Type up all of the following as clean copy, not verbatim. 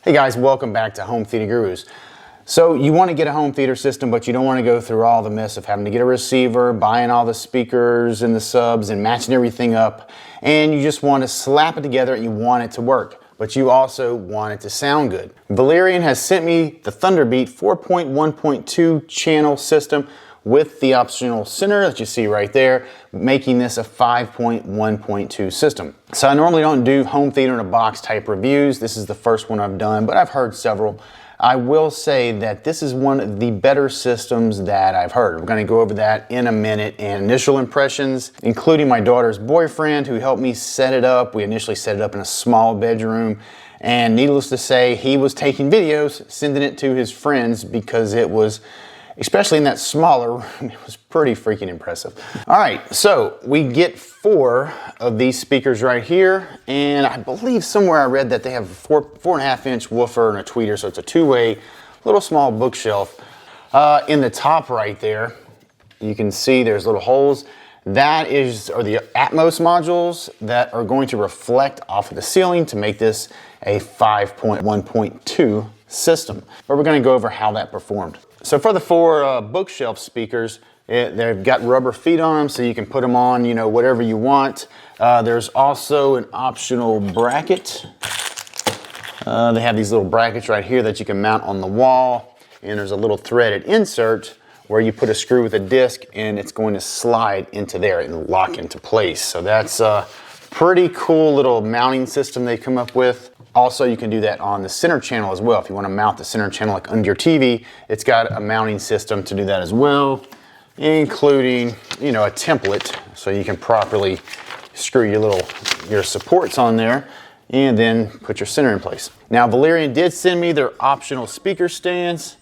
Hey guys, welcome back to Home Theater Gurus. So you want to get a home theater system, but you don't want to go through all the mess of having to get a receiver, buying all the speakers and the subs and matching everything up, and you just want to slap it together and you want it to work, but you also want it to sound good. Valerion has sent me the Thunderbeat 4.1.2 channel system with the optional center that you see right there, making this a 5.1.2 system. So I normally don't do home theater in a box type reviews. This is the first one I've done, but I've heard several. I will say that this is one of the better systems that I've heard. We're going to go over that in a minute, and initial impressions, including my daughter's boyfriend who helped me set it up. We initially set it up in a small bedroom, and needless to say, he was taking videos, sending it to his friends because it was, especially in that smaller room, it was pretty freaking impressive. All right, so we get 4 of these speakers right here, and I believe somewhere I read that they have a 4.5-inch woofer and a tweeter, so it's a two-way little small bookshelf. In the top right there, you can see there's little holes. That are the Atmos modules that are going to reflect off of the ceiling to make this a 5.1.2 system. But we're going to go over how that performed. So for the 4 bookshelf speakers, they've got rubber feet on them, so you can put them on, you know, whatever you want. There's also an optional bracket. They have these little brackets right here that you can mount on the wall, and there's a little threaded insert where you put a screw with a disc, and it's going to slide into there and lock into place. So that's a pretty cool little mounting system they come up with. Also, you can do that on the center channel as well. If you want to mount the center channel like under your TV, it's got a mounting system to do that as well, including, you know, a template so you can properly screw your supports on there and then put your center in place. Now, Valerion did send me their optional speaker stands,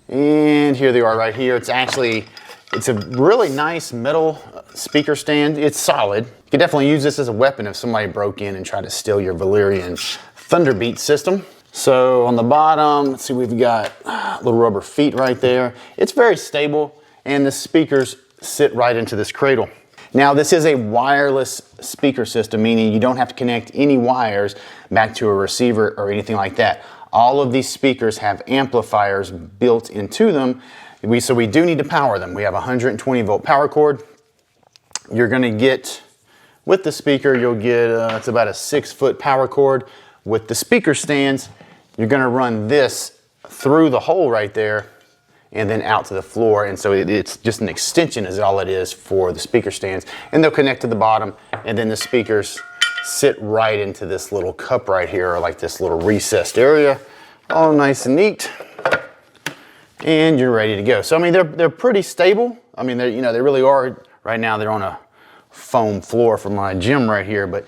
and here they are right here. It's a really nice metal speaker stand. It's solid. You could definitely use this as a weapon if somebody broke in and tried to steal your Valerion Thunderbeat system. So on the bottom, let's see, we've got little rubber feet right there. It's very stable, and the speakers sit right into this cradle. Now, this is a wireless speaker system, meaning you don't have to connect any wires back to a receiver or anything like that. All of these speakers have amplifiers built into them, so we do need to power them. We have a 120 volt power cord. You're gonna get, with the speaker, you'll get, it's about a 6-foot power cord. With the speaker stands, you're gonna run this through the hole right there and then out to the floor. And so it's just an extension is all it is for the speaker stands. And they'll connect to the bottom, and then the speakers sit right into this little cup right here, or like this little recessed area. All nice and neat. And you're ready to go. So I mean, they're pretty stable. I mean, they really are. Right now they're on a foam floor for my gym right here, but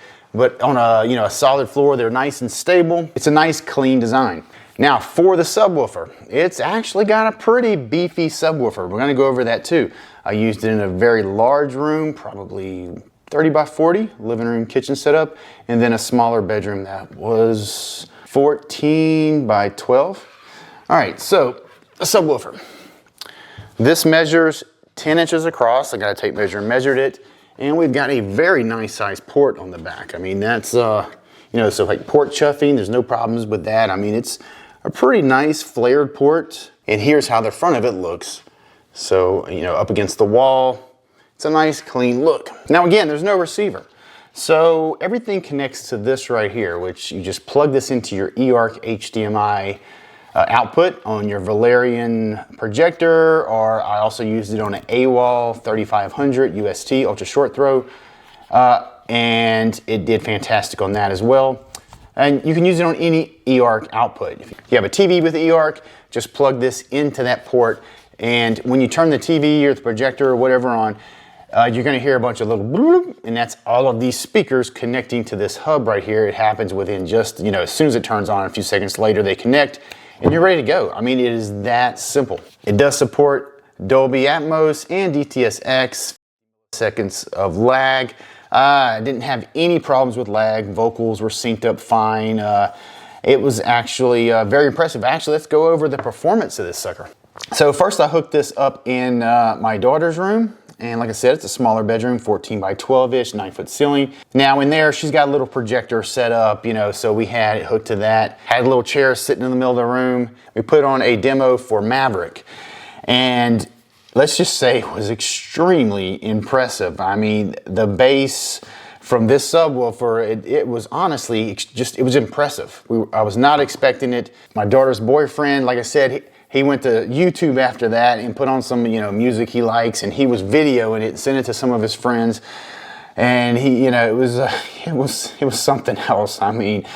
on a solid floor, they're nice and stable. It's a nice clean design. Now for the subwoofer, it's actually got a pretty beefy subwoofer. We're gonna go over that too. I used it in a very large room, probably 30 by 40, living room, kitchen setup, and then a smaller bedroom that was 14 by 12. All right, so a subwoofer. This measures 10 inches across. I got a tape measure and measured it. And we've got a very nice sized port on the back. I mean, that's, so like port chuffing, there's no problems with that. I mean, it's a pretty nice flared port. And here's how the front of it looks. So, up against the wall, it's a nice clean look. Now again, there's no receiver. So everything connects to this right here, which you just plug this into your eARC HDMI output on your Valerion projector, or I also used it on an AWOL 3500 UST ultra short throw, and it did fantastic on that as well. And you can use it on any eARC output. If you have a TV with eARC, just plug this into that port, and when you turn the TV or the projector or whatever on, you're going to hear a bunch of little bloop, and that's all of these speakers connecting to this hub right here. It happens within just, as soon as it turns on, a few seconds later they connect, and you're ready to go. I mean, it is that simple. It does support Dolby Atmos and DTS:X, seconds of lag. I didn't have any problems with lag. Vocals were synced up fine. It was actually very impressive. Actually, let's go over the performance of this sucker. So first I hooked this up in my daughter's room, And like I said, it's a smaller bedroom, 14 by 12-ish, 9-foot ceiling. Now in there, she's got a little projector set up, you know, so we had it hooked to that. Had a little chair sitting in the middle of the room. We put on a demo for Maverick. And let's just say it was extremely impressive. I mean, the bass from this subwoofer, it was honestly it was impressive. I was not expecting it. My daughter's boyfriend, like I said, he went to YouTube after that and put on some, you know, music he likes, and he was videoing it and sent it to some of his friends. And he, you know, it was something else. I mean,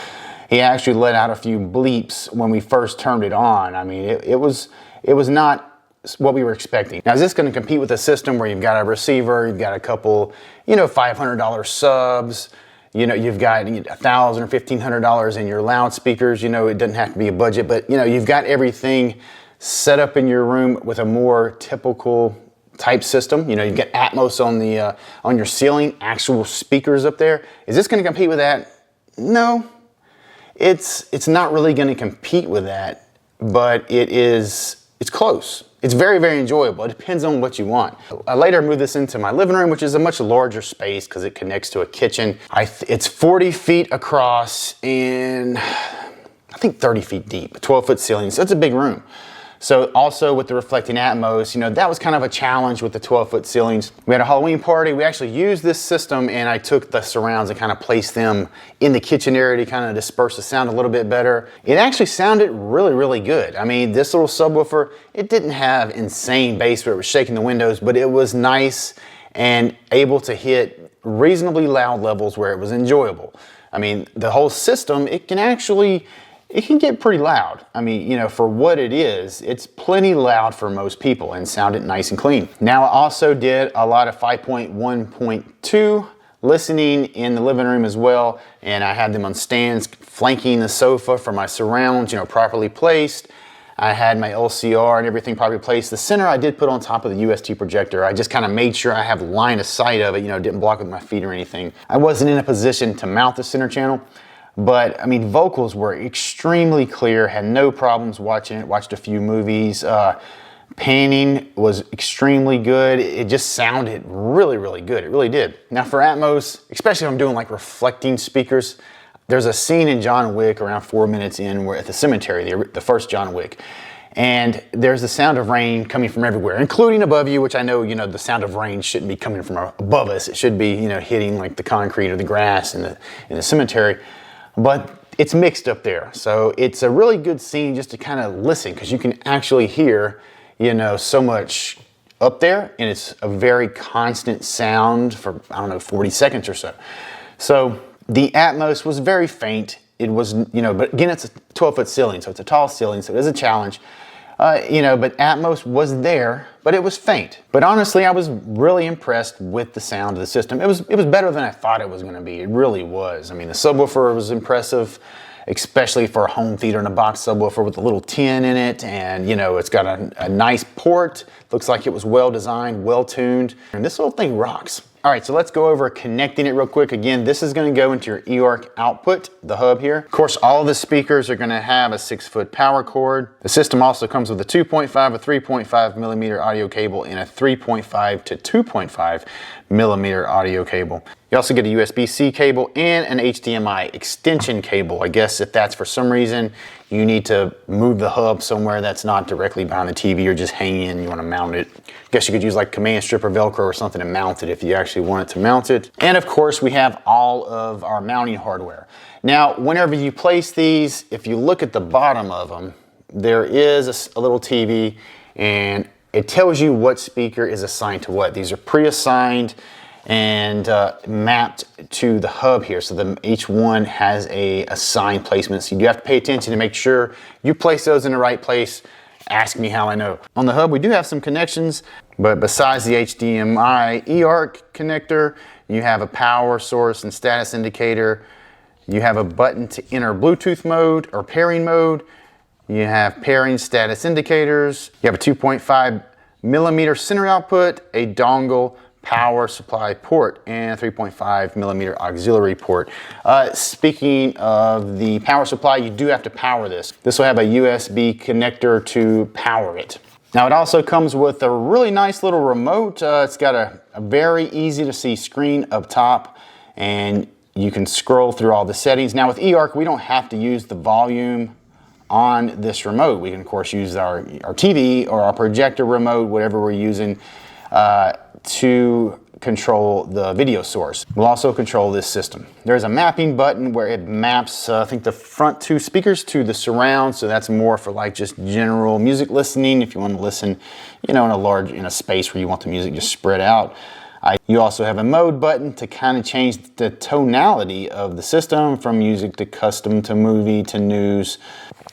he actually let out a few bleeps when we first turned it on. I mean, it was not what we were expecting. Now, is this going to compete with a system where you've got a receiver, you've got a couple, you know, $500 subs, you know, you've got $1,000 or $1,500 in your loudspeakers, you know, it doesn't have to be a budget, but, you know, you've got everything set up in your room with a more typical type system. You know, you've got Atmos on your ceiling, actual speakers up there. Is this going to compete with that? No, it's not really going to compete with that, but it's close. It's very, very enjoyable. It depends on what you want. I later moved this into my living room, which is a much larger space because it connects to a kitchen. It's 40 feet across and I think 30 feet deep, 12-foot ceiling, so it's a big room. So also with the reflecting Atmos, you know, that was kind of a challenge with the 12-foot ceilings. We had a Halloween party. We actually used this system, and I took the surrounds and kind of placed them in the kitchen area to kind of disperse the sound a little bit better. It actually sounded really, really good. I mean, this little subwoofer, it didn't have insane bass where it was shaking the windows, but it was nice and able to hit reasonably loud levels where it was enjoyable. I mean, the whole system, it can get pretty loud. I mean, you know, for what it is, it's plenty loud for most people and sounded nice and clean. Now, I also did a lot of 5.1.2 listening in the living room as well, and I had them on stands flanking the sofa for my surrounds, you know, properly placed. I had my LCR and everything properly placed. The center I did put on top of the UST projector. I just kind of made sure I have line of sight of it, you know, didn't block with my feet or anything. I wasn't in a position to mount the center channel, but I mean, vocals were extremely clear, had no problems watching it, watched a few movies. Panning was extremely good. It just sounded really, really good. It really did. Now for Atmos, especially if I'm doing like reflecting speakers, there's a scene in John Wick around 4 minutes in where at the cemetery, the first John Wick, and there's the sound of rain coming from everywhere, including above you, which I know, you know, the sound of rain shouldn't be coming from above us. It should be, you know, hitting like the concrete or the grass in the cemetery. But it's mixed up there. So it's a really good scene just to kind of listen, because you can actually hear, you know, so much up there, and it's a very constant sound for, I don't know, 40 seconds or so. So the Atmos was very faint. It was, you know, but again, it's a 12-foot ceiling, so it's a tall ceiling, so it is a challenge. You know, but Atmos was there, but it was faint. But honestly, I was really impressed with the sound of the system. It was better than I thought it was going to be. It really was. I mean, the subwoofer was impressive, especially for a home theater in a box subwoofer with a little tin in it. And, you know, it's got a nice port. Looks like it was well designed, well tuned. And this little thing rocks. All right, so let's go over connecting it real quick. Again, this is going to go into your eARC output, the hub here. Of course, all of the speakers are going to have a 6-foot power cord. The system also comes with a 2.5, a 3.5 millimeter audio cable, and a 3.5 to 2.5 millimeter audio cable. You also get a USB-C cable and an HDMI extension cable. I guess if that's for some reason you need to move the hub somewhere that's not directly behind the TV or just hanging in, you want to mount it. I guess you could use like command strip or Velcro or something to mount it if you actually wanted to mount it. And of course, we have all of our mounting hardware. Now, whenever you place these, if you look at the bottom of them, there is a little TV, and it tells you what speaker is assigned to what. These are pre-assigned and mapped to the hub here. So each one has a assigned placement. So you do have to pay attention to make sure you place those in the right place. Ask me how I know. On the hub, we do have some connections, but besides the HDMI eARC connector, you have a power source and status indicator. You have a button to enter Bluetooth mode or pairing mode. You have pairing status indicators. You have a 2.5 millimeter center output, a dongle, power supply port, and 3.5 millimeter auxiliary port. Speaking of the power supply, you do have to power this. This will have a USB connector to power it. Now it also comes with a really nice little remote. It's got a very easy to see screen up top, and you can scroll through all the settings. Now with eARC, we don't have to use the volume on this remote. We can of course use our TV or our projector remote, whatever we're using, to control the video source. We'll also control this system. There's a mapping button where it maps, I think, the front 2 speakers to the surround, so that's more for like just general music listening if you want to listen, you know, in a space where you want the music just spread out. You also have a mode button to kind of change the tonality of the system, from music to custom to movie to news.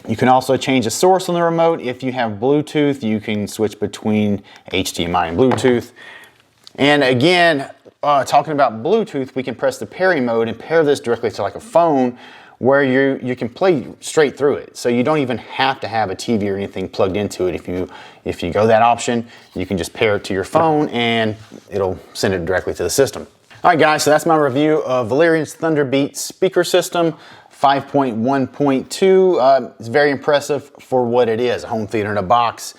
You can also change the source on the remote. If you have Bluetooth, you can switch between HDMI and Bluetooth. And again, talking about Bluetooth, we can press the pairing mode and pair this directly to like a phone, where you can play straight through it. So you don't even have to have a TV or anything plugged into it. If you go that option, you can just pair it to your phone and it'll send it directly to the system. All right guys, so that's my review of Valerion's Thunderbeat speaker system 5.1.2. It's very impressive for what it is, a home theater in a box.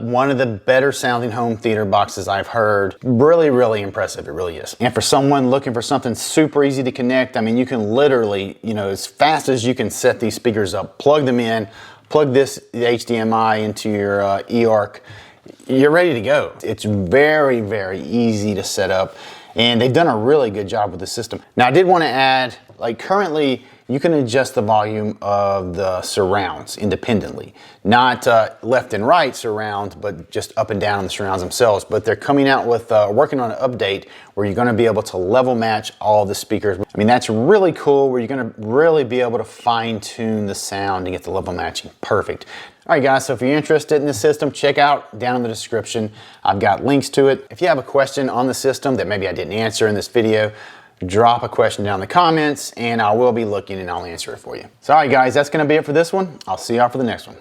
One of the better sounding home theater boxes I've heard. Really, really impressive, it really is. And for someone looking for something super easy to connect, I mean, you can literally, you know, as fast as you can set these speakers up, plug them in, plug the HDMI into your eARC, you're ready to go. It's very, very easy to set up, and they've done a really good job with the system. Now, I did want to add, like currently, you can adjust the volume of the surrounds independently. Not left and right surround, but just up and down on the surrounds themselves. But they're coming out with, working on an update where you're gonna be able to level match all the speakers. I mean, that's really cool, where you're gonna really be able to fine tune the sound and get the level matching perfect. All right guys, so if you're interested in the system, check out down in the description. I've got links to it. If you have a question on the system that maybe I didn't answer in this video, drop a question down in the comments and I will be looking and I'll answer it for you. So all right guys, that's gonna be it for this one. I'll see y'all for the next one.